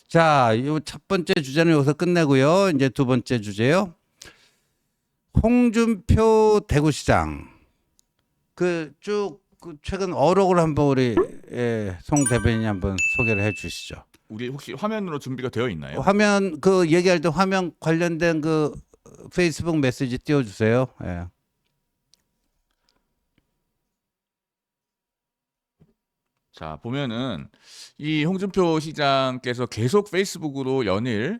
자, 이 첫 번째 주제는 여기서 끝내고요. 이제 두 번째 주제요. 홍준표 대구시장. 최근 어록을 한번 우리 송 대변인이 한번 소개를 해 주시죠. 우리 혹시 화면으로 준비가 되어 있나요? 화면 얘기할 때 화면 관련된 페이스북 메시지 띄워 주세요. 예. 자, 보면은 이 홍준표 시장께서 계속 페이스북으로 연일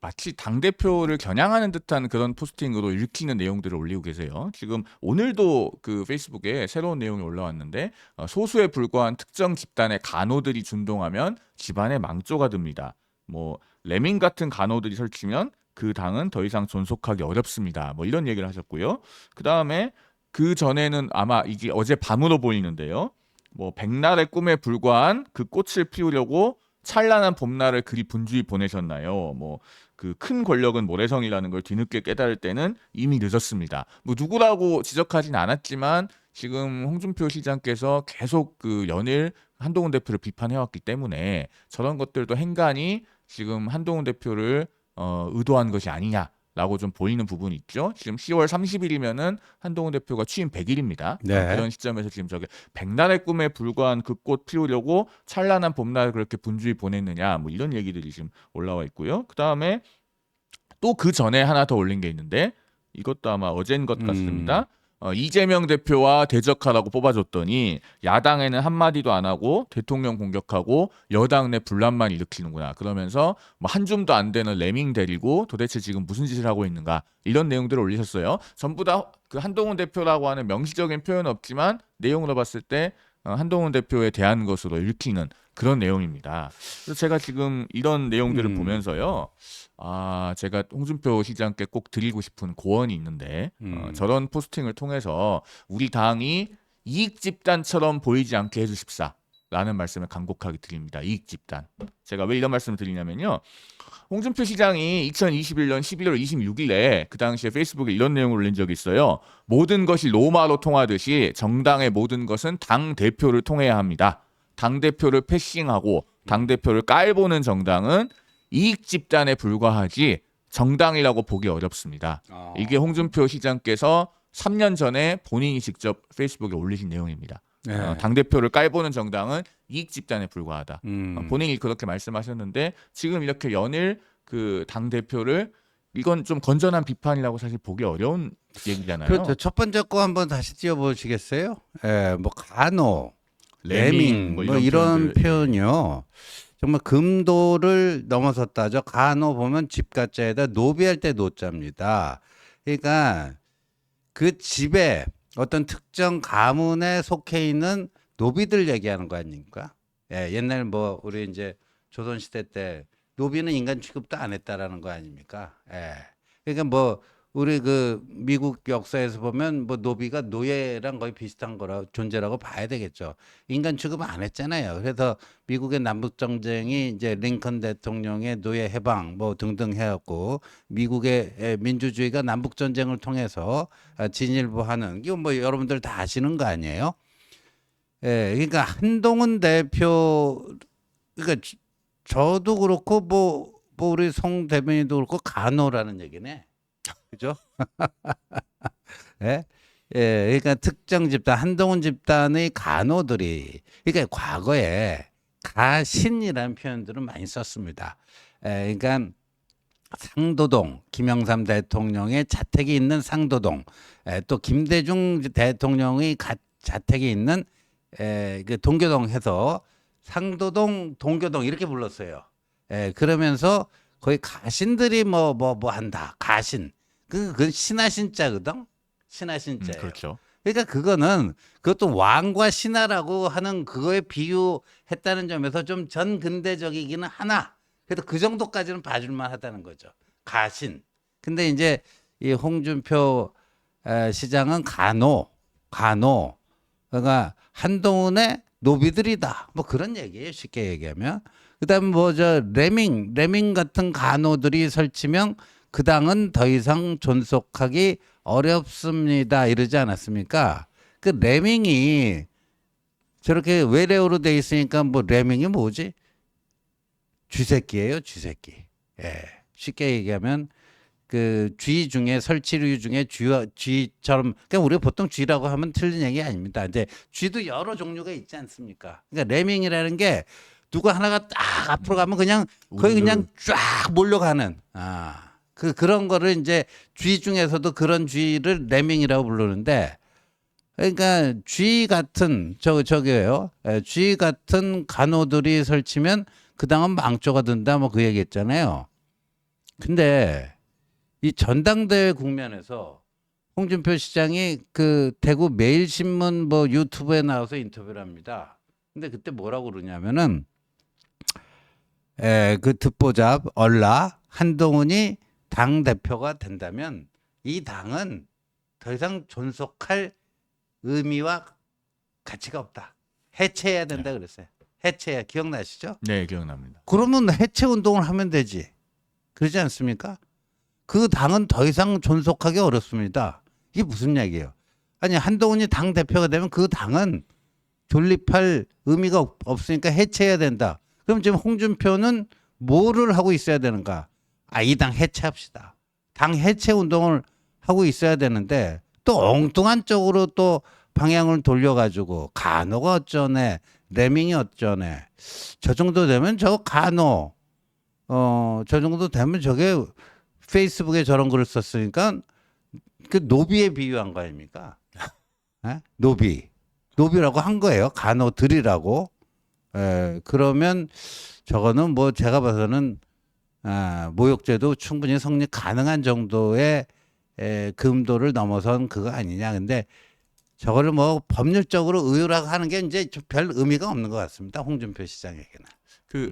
마치 당대표를 겨냥하는 듯한 그런 포스팅으로 읽히는 내용들을 올리고 계세요. 지금 오늘도 페이스북에 새로운 내용이 올라왔는데 소수에 불과한 특정 집단의 간호들이 준동하면 집안에 망조가 듭니다. 뭐 레밍 같은 간호들이 설치면 그 당은 더 이상 존속하기 어렵습니다. 뭐 이런 얘기를 하셨고요. 그다음에 그 전에는 아마 이게 어제 밤으로 보이는데요. 뭐 백날의 꿈에 불과한 그 꽃을 피우려고 찬란한 봄날을 그리 분주히 보내셨나요? 뭐 그 큰 권력은 모래성이라는 걸 뒤늦게 깨달을 때는 이미 늦었습니다. 뭐 누구라고 지적하진 않았지만 지금 홍준표 시장께서 계속 연일 한동훈 대표를 비판해왔기 때문에 저런 것들도 행간이 지금 한동훈 대표를 의도한 것이 아니냐. 라고 좀 보이는 부분이 있죠. 지금 10월 30일이면은 한동훈 대표가 취임 100일입니다. 네. 그런 시점에서 지금 백날의 꿈에 불과한 그 꽃 피우려고 찬란한 봄날을 그렇게 분주히 보냈느냐, 뭐 이런 얘기들이 지금 올라와 있고요. 그 다음에 또 그 전에 하나 더 올린 게 있는데 이것도 아마 어제인 것 같습니다. 이재명 대표와 대적하라고 뽑아줬더니 야당에는 한마디도 안 하고 대통령 공격하고 여당 내 분란만 일으키는구나. 그러면서 뭐 한 줌도 안 되는 레밍 데리고 도대체 지금 무슨 짓을 하고 있는가. 이런 내용들을 올리셨어요. 전부 다 그 한동훈 대표라고 하는 명시적인 표현은 없지만 내용으로 봤을 때 한동훈 대표에 대한 것으로 읽히는 그런 내용입니다. 그래서 제가 지금 이런 내용들을 보면서요. 제가 홍준표 시장께 꼭 드리고 싶은 고언이 있는데 저런 포스팅을 통해서 우리 당이 이익 집단처럼 보이지 않게 해주십사 라는 말씀을 간곡하게 드립니다. 이익 집단. 제가 왜 이런 말씀을 드리냐면요. 홍준표 시장이 2021년 11월 26일에 그 당시에 페이스북에 이런 내용을 올린 적이 있어요. 모든 것이 로마로 통하듯이 정당의 모든 것은 당대표를 통해야 합니다. 당대표를 패싱하고 당대표를 깔보는 정당은 이익 집단에 불과하지 정당이라고 보기 어렵습니다. 이게 홍준표 시장께서 3년 전에 본인이 직접 페이스북에 올리신 내용입니다. 네. 당대표를 깔보는 정당은 이익 집단에 불과하다. 음. 본인이 그렇게 말씀하셨는데 지금 이렇게 연일 그 당대표를 이건 좀 건전한 비판이라고 사실 보기 어려운 얘기잖아요. 그렇죠. 첫 번째 거 한번 다시 띄워보시겠어요? 예, 뭐 간호, 레밍, 뭐 이런 표현들, 표현이요. 정말 금도를 넘어섰다죠. 간호 보면 집가자에다 노비할 때 노자입니다. 그러니까 그 집에 어떤 특정 가문에 속해 있는 노비들 얘기하는 거 아닙니까? 예, 옛날 뭐 우리 이제 조선시대 때 노비는 인간 취급도 안 했다라는 거 아닙니까? 예. 그러니까 뭐 우리 미국 역사에서 보면 뭐 노비가 노예랑 거의 비슷한 거라 존재라고 봐야 되겠죠. 인간 취급 안 했잖아요. 그래서 미국의 남북 전쟁이 이제 링컨 대통령의 노예 해방 뭐 등등 해갖고 미국의 민주주의가 남북 전쟁을 통해서 진일보하는 이거 뭐 여러분들 다 아시는 거 아니에요? 예, 그러니까 한동훈 대표 그러니까 저도 그렇고 뭐 우리 송 대변인도 그렇고 간호라는 얘기네. 그죠? 예? 예, 그러니까 특정 집단, 한동훈 집단의 간호들이, 그러니까 과거에 가신이라는 표현들을 많이 썼습니다. 그러니까 상도동, 김영삼 대통령의 자택이 있는 상도동, 또 김대중 대통령의 자택이 있는 그 동교동 해서 상도동, 동교동 이렇게 불렀어요. 그러면서 거의 가신들이 뭐 한다. 가신. 그건 신하신자거든. 신하신자예요. 그렇죠. 그러니까 그것도 왕과 신하라고 하는 그거에 비유했다는 점에서 좀 전근대적이기는 하나. 그래도 그 정도까지는 봐줄만 하다는 거죠. 가신. 근데 이제 이 홍준표 시장은 간호. 그러니까 한동훈의 노비들이다. 뭐 그런 얘기예요. 쉽게 얘기하면. 그다음에 뭐 레밍 같은 간호들이 설치면 그 당은 더 이상 존속하기 어렵습니다. 이러지 않았습니까? 그 레밍이 저렇게 외래어로 돼 있으니까 뭐 레밍이 뭐지? 쥐새끼예요, 쥐새끼. 예. 쉽게 얘기하면 그 쥐 중에 설치류 중에 쥐처럼 그러니까 우리가 보통 쥐라고 하면 틀린 얘기 아닙니다. 이제 쥐도 여러 종류가 있지 않습니까? 그러니까 레밍이라는 게 누가 하나가 딱 앞으로 가면 그냥 거의 그냥 쫙 몰려가는 그런 거를 이제 쥐 중에서도 그런 쥐를 레밍이라고 부르는데 그러니까 쥐 같은 저기예요. 쥐 같은 간호들이 설치면 그 다음은 망조가 든다 뭐 그 얘기했잖아요. 근데 이 전당대회 국면에서 홍준표 시장이 그 대구 매일신문 뭐 유튜브에 나와서 인터뷰를 합니다. 근데 그때 뭐라고 그러냐면은 그 듣보잡 얼라 한동훈이 당 대표가 된다면 이 당은 더 이상 존속할 의미와 가치가 없다. 해체해야 된다 그랬어요. 해체해야 기억나시죠? 네, 기억납니다. 그러면 해체 운동을 하면 되지. 그러지 않습니까? 그 당은 더 이상 존속하기 어렵습니다. 이게 무슨 얘기예요? 아니 한동훈이 당 대표가 되면 그 당은 존립할 의미가 없으니까 해체해야 된다. 그럼 지금 홍준표는 뭐를 하고 있어야 되는가? 이 당 해체합시다. 당 해체 운동을 하고 있어야 되는데 또 엉뚱한 쪽으로 또 방향을 돌려가지고 간호가 어쩌네, 레밍이 어쩌네. 저 정도 되면 저 간호, 저 정도 되면 저게 페이스북에 저런 글을 썼으니까 그 노비에 비유한 거 아닙니까? 노비라고 한 거예요. 간호들이라고. 그러면 저거는 뭐 제가 봐서는 모욕죄도 충분히 성립 가능한 정도의 금도를 넘어선 그거 아니냐. 근데 저거를 뭐 법률적으로 의유라고 하는 게 이제 별 의미가 없는 것 같습니다. 홍준표 시장에게는.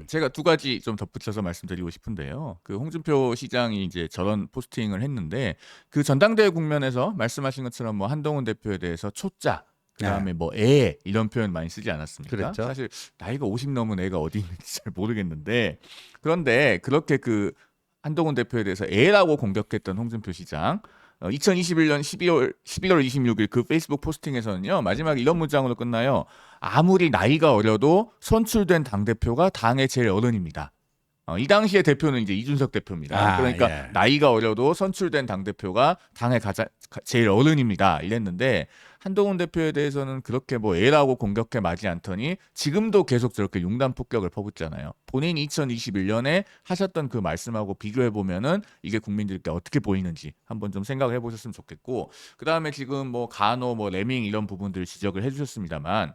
제가 두 가지 좀 덧붙여서 말씀드리고 싶은데요. 그 홍준표 시장이 이제 저런 포스팅을 했는데 그 전당대회 국면에서 말씀하신 것처럼 뭐 한동훈 대표에 대해서 초짜 그다음에 뭐 애 이런 표현 많이 쓰지 않았습니까? 그랬죠. 사실 나이가 50 넘은 애가 어디 있는지 잘 모르겠는데 그런데 그렇게 그 한동훈 대표에 대해서 애라고 공격했던 홍준표 시장 2021년 11월 26일 그 페이스북 포스팅에서는요. 마지막에 이런 문장으로 끝나요. 아무리 나이가 어려도 선출된 당대표가 당의 제일 어른입니다. 이 당시의 대표는 이제 이준석 대표입니다. 그러니까 나이가 어려도 선출된 당대표가 당의 제일 어른입니다. 이랬는데 한동훈 대표에 대해서는 그렇게 뭐 애라고 공격해 마지 않더니 지금도 계속 저렇게 융단 폭격을 퍼붓잖아요. 본인이 2021년에 하셨던 그 말씀하고 비교해 보면은 이게 국민들께 어떻게 보이는지 한번 좀 생각을 해보셨으면 좋겠고 그 다음에 지금 뭐 간호, 뭐 레밍 이런 부분들 지적을 해주셨습니다만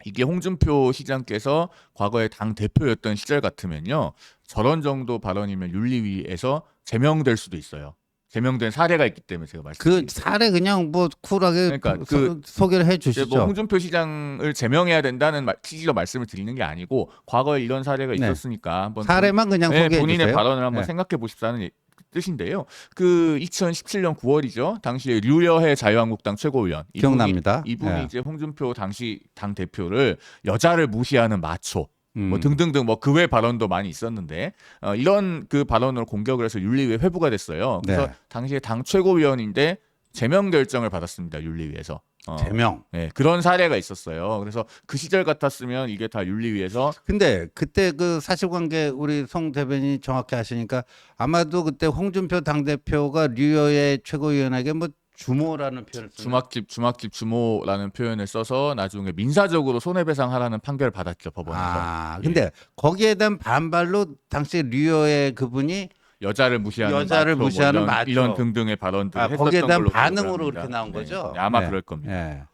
이게 홍준표 시장께서 과거에 당 대표였던 시절 같으면요 저런 정도 발언이면 윤리위에서 제명될 수도 있어요. 제명된 사례가 있기 때문에 제가 말씀드린 그 사례 그냥 뭐 쿨하게 그러니까 소개를 해주시죠. 뭐 홍준표 시장을 제명해야 된다는 취지로 말씀을 드리는 게 아니고 과거에 이런 사례가 있었으니까 한번 사례만 그냥 소개해 본인의 주세요. 발언을 한번 생각해 보십사는 뜻인데요. 그 2017년 9월이죠. 당시에 류여해 자유한국당 최고위원 기억납니다. 이분이 이제 홍준표 당시 당 대표를 여자를 무시하는 마초 뭐 등등등 뭐 그 외 발언도 많이 있었는데 이런 그 발언으로 공격을 해서 윤리위에 회부가 됐어요. 그래서 당시에 당 최고위원인데 제명 결정을 받았습니다. 윤리위에서. 제명. 네, 그런 사례가 있었어요. 그래서 그 시절 같았으면 이게 다 윤리위에서. 근데 그때 그 사실관계 우리 송 대변인이 정확히 아시니까 아마도 그때 홍준표 당대표가 류여의 최고위원에게 뭐 주모라는 표현을 쓰는 주막집 주모라는 표현을 써서 나중에 민사적으로 손해배상하라는 판결을 받았죠 법원에서. 근데 거기에 대한 반발로 당시 류여의 그분이 여자를 무시하는 마초 이런 등등의 발언들을 했었던 거기에 대한 걸로 반응으로 그렇게 나온 거죠. 아마 그럴 겁니다.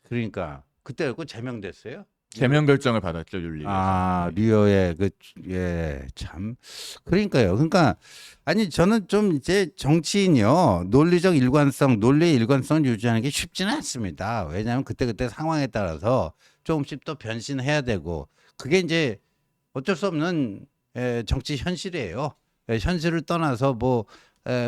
그러니까 그때였고 제명됐어요. 제명 결정을 받았죠 윤리위에서. 류여의 참 그러니까요. 그러니까 아니 저는 좀 이제 정치인이요 논리적 일관성, 논리의 일관성을 유지하는 게 쉽지는 않습니다. 왜냐하면 그때 상황에 따라서 조금씩 또 변신해야 되고 그게 이제 어쩔 수 없는 정치 현실이에요. 현실을 떠나서 뭐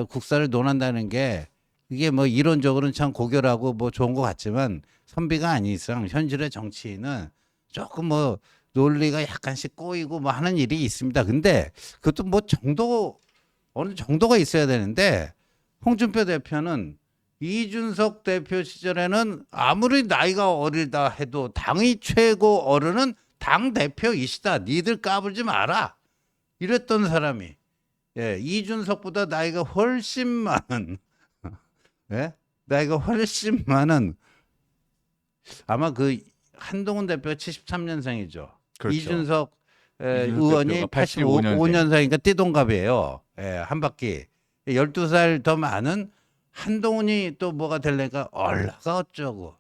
국사를 논한다는 게 이게 뭐 이론적으로는 참 고결하고 뭐 좋은 것 같지만 선비가 아닌 이상 현실의 정치인은 조금 뭐 논리가 약간씩 꼬이고 뭐 하는 일이 있습니다. 근데 그것도 뭐 어느 정도가 있어야 되는데 홍준표 대표는 이준석 대표 시절에는 아무리 나이가 어리다 해도 당의 최고 어른은 당 대표이시다. 니들 까불지 마라. 이랬던 사람이 이준석보다 나이가 훨씬 많은 나이가 훨씬 많은 아마 그 한동훈 대표가 73년생이죠. 그렇죠. 이준석 이준석 의원이 대표가 85년생이니까 띠동갑이에요. 한 바퀴. 12살 더 많은 한동훈이 또 뭐가 되려니까 얼라가 어쩌고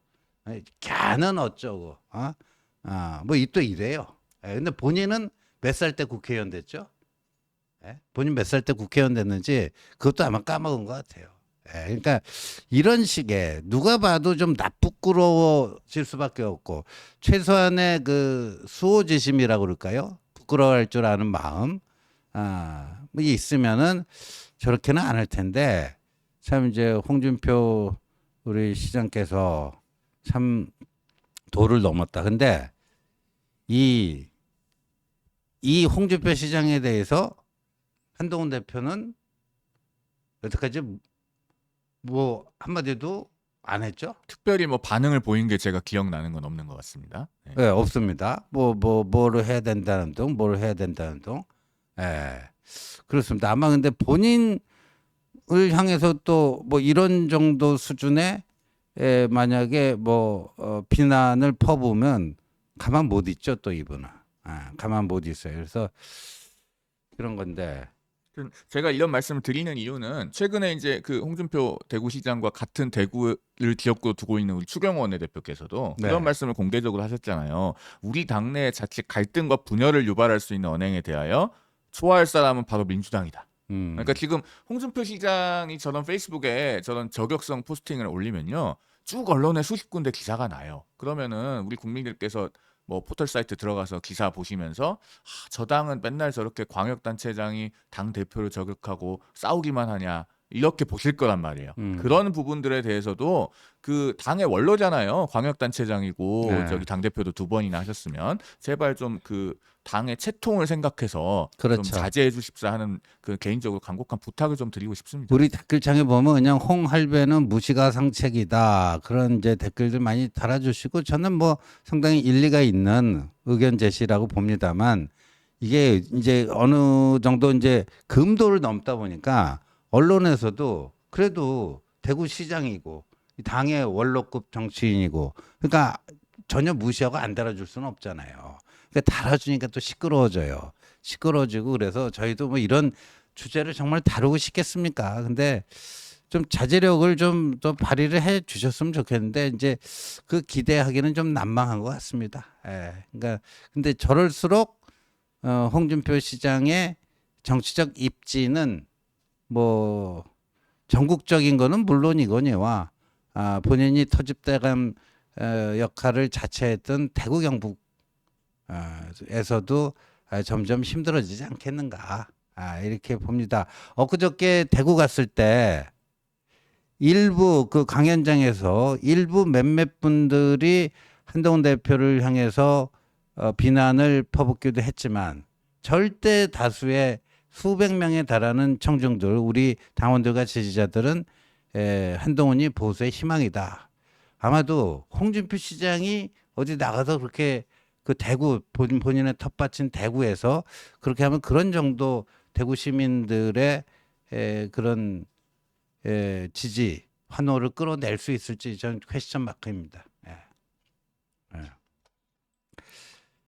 걔는 어쩌고 뭐 또 이래요. 근데 본인은 몇 살 때 국회의원 됐죠? 본인 몇 살 때 국회의원 됐는지 그것도 아마 까먹은 것 같아요. 그러니까 이런 식의 누가 봐도 좀 나쁘끄러워질 수밖에 없고 최소한의 그 수호지심이라고 그럴까요? 부끄러워할 줄 아는 마음 뭐 있으면은 저렇게는 안 할 텐데 참 이제 홍준표 우리 시장께서 참 도를 넘었다. 근데 이 홍준표 시장에 대해서 한동훈 대표는 여태까지 뭐 한마디도 안 했죠? 특별히 뭐 반응을 보인 게 제가 기억나는 건 없는 것 같습니다. 네. 네, 없습니다. 뭐를 해야 된다는 둥, 뭐를 해야 된다는 둥. 그렇습니다. 아마 근데 본인을 향해서 또 뭐 이런 정도 수준의 만약에 비난을 퍼부으면 가만 못 있죠, 또 이분은. 가만 못 있어요. 그래서 그런 건데. 제가 이런 말씀을 드리는 이유는 최근에 이제 그 홍준표 대구시장과 같은 대구를 지역구로 두고 있는 우리 추경호 원내대표께서도 네. 그런 말씀을 공개적으로 하셨잖아요. 우리 당내 자칫 갈등과 분열을 유발할 수 있는 언행에 대하여 초하할 사람은 바로 민주당이다. 그러니까 지금 홍준표 시장이 저런 페이스북에 저런 저격성 포스팅을 올리면요, 쭉 언론에 수십 군데 기사가 나요. 그러면은 우리 국민들께서 뭐 포털 사이트 들어가서 기사 보시면서 저 당은 맨날 저렇게 광역단체장이 당 대표를 저격하고 싸우기만 하냐 이렇게 보실 거란 말이에요. 그런 부분들에 대해서도 그 당의 원로잖아요. 광역단체장이고 네. 저기 당 대표도 2번이나 하셨으면 제발 좀 그 당의 채통을 생각해서 그렇죠. 좀 자제해 주십사 하는 그 개인적으로 간곡한 부탁을 좀 드리고 싶습니다. 우리 댓글창에 보면 그냥 홍할배는 무시가상책이다 그런 이제 댓글들 많이 달아주시고 저는 뭐 상당히 일리가 있는 의견 제시라고 봅니다만 이게 이제 어느 정도 이제 금도를 넘다 보니까 언론에서도 그래도 대구시장이고 당의 원로급 정치인이고 그러니까 전혀 무시하고 안 달아줄 수는 없잖아요. 그러니까 달아주니까 또 시끄러워지고 그래서 저희도 뭐 이런 주제를 정말 다루고 싶겠습니까? 근데 좀 자제력을 좀 더 발휘를 해 주셨으면 좋겠는데 이제 그 기대하기는 좀 난망한 것 같습니다. 그러니까 근데 저럴수록 홍준표 시장의 정치적 입지는 뭐 전국적인 거는 물론이거니와 본인이 터집대감 역할을 자처했던 대구 경북에서도 점점 힘들어지지 않겠는가 이렇게 봅니다. 엊그저께 대구 갔을 때 일부 그 강연장에서 일부 몇몇 분들이 한동훈 대표를 향해서 비난을 퍼붓기도 했지만 절대 다수의 수백 명에 달하는 청중들 우리 당원들과 지지자들은 한동훈이 보수의 희망이다. 아마도 홍준표 시장이 어디 나가서 그렇게 그 대구 본인의 텃밭인 대구에서 그렇게 하면 그런 정도 대구 시민들의 그런 지지 환호를 끌어낼 수 있을지 저는 퀘스천 마크입니다.